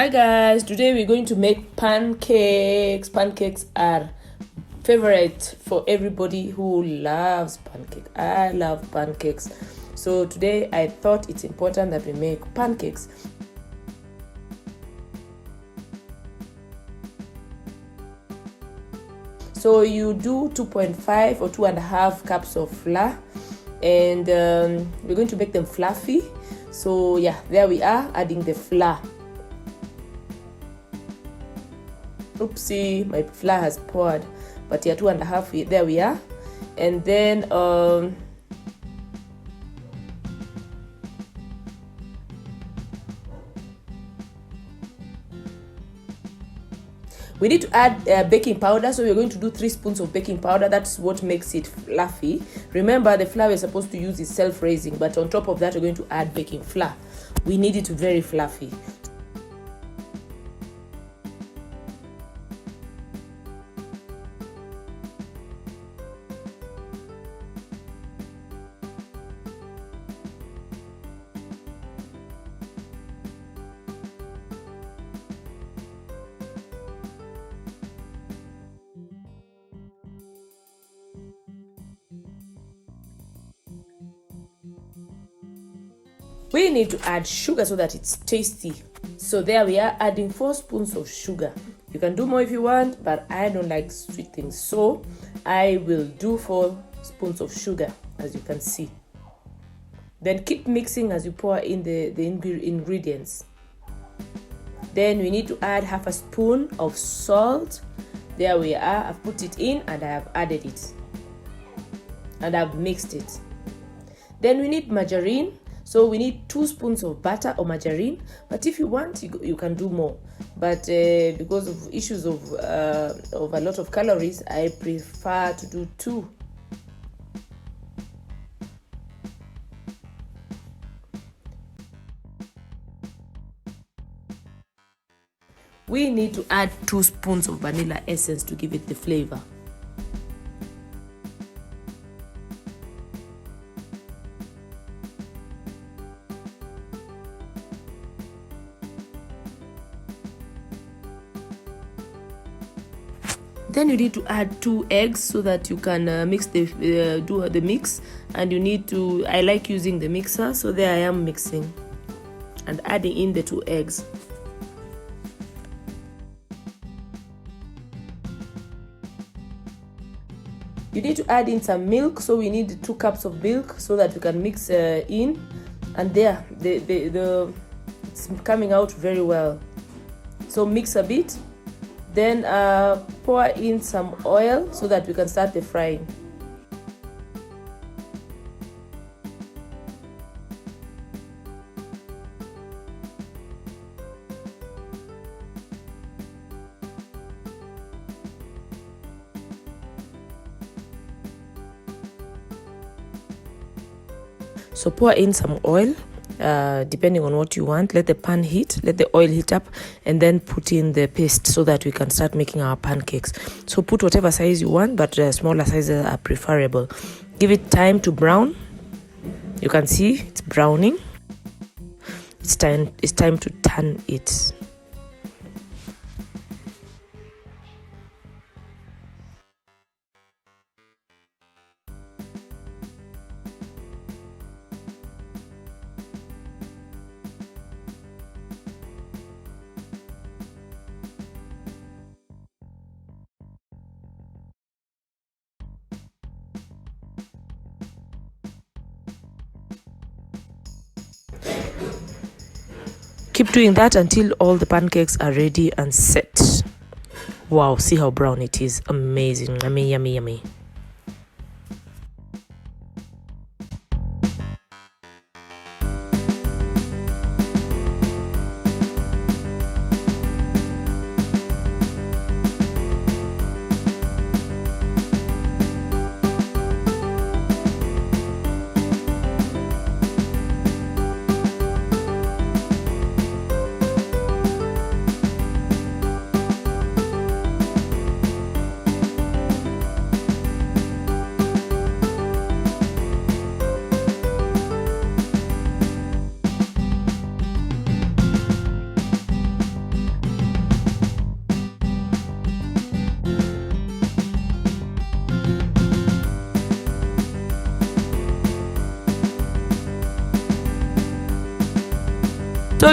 Hi guys, today we're going to make pancakes. Pancakes are favorite for everybody who loves pancakes. I love pancakes. So today I thought it's important that we make pancakes. So you do 2.5 or 2.5 cups of flour, and we're going to make them fluffy. So yeah, there we are, adding the flour. Oopsie, my flour has poured, but yeah, 2.5, there we are. And then we need to add baking powder. So we're going to do 3 spoons of baking powder. That's what makes it fluffy. Remember, the flour we're supposed to use is self-raising, but on top of that we're going to add baking flour. We need it very fluffy. We need to add sugar so that it's tasty. So there we are, adding 4 spoons of sugar. You can do more if you want, but I don't like sweet things, so I will do 4 spoons of sugar, as you can see. Then keep mixing as you pour in the ingredients. Then we need to add half a spoon of salt. There we are, I've put it in and I have added it. And I've mixed it. Then we need margarine. So we need 2 spoons of butter or margarine, but if you want, you can do more. But because of issues of a lot of calories, I prefer to do 2. We need to add 2 spoons of vanilla essence to give it the flavor. Then you need to add 2 eggs so that you can mix do the mix. And you need to, I like using the mixer, so there I am mixing and adding in the 2 eggs. You need to add in some milk, so we need 2 cups of milk so that we can mix in. And there, it's coming out very well. So mix a bit. Then pour in some oil so that we can start the frying. So pour in some oil. Depending on what you want, let the pan heat, let the oil heat up, and then put in the paste so that we can start making our pancakes. So put whatever size you want, but smaller sizes are preferable. Give it time to brown. You can see it's browning. It's time to turn it. Keep doing that until all the pancakes are ready and set. Wow, see how brown it is. Amazing. Yummy, yummy, yummy.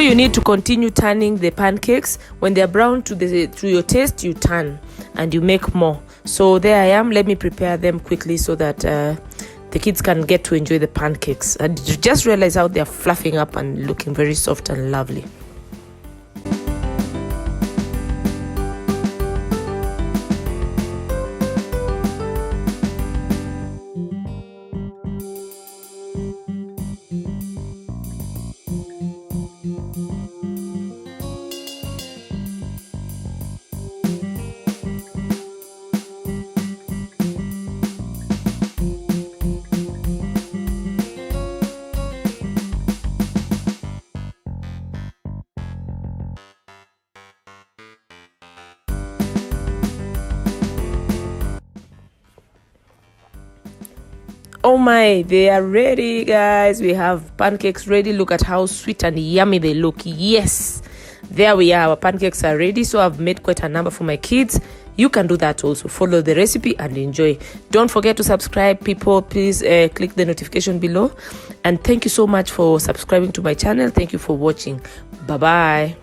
you need to continue turning the pancakes. When they're brown to your taste, you turn and you make more. So there I am. Let me prepare them quickly so that the kids can get to enjoy the pancakes. And just realize how they're fluffing up and looking very soft and lovely. Oh my, they are ready, guys. We have pancakes ready. Look at how sweet and yummy they look. Yes, there we are. Our pancakes are ready. So I've made quite a number for my kids. You can do that also. Follow the recipe and enjoy. Don't forget to subscribe, people. Please click the notification below. And thank you so much for subscribing to my channel. Thank you for watching. Bye-bye.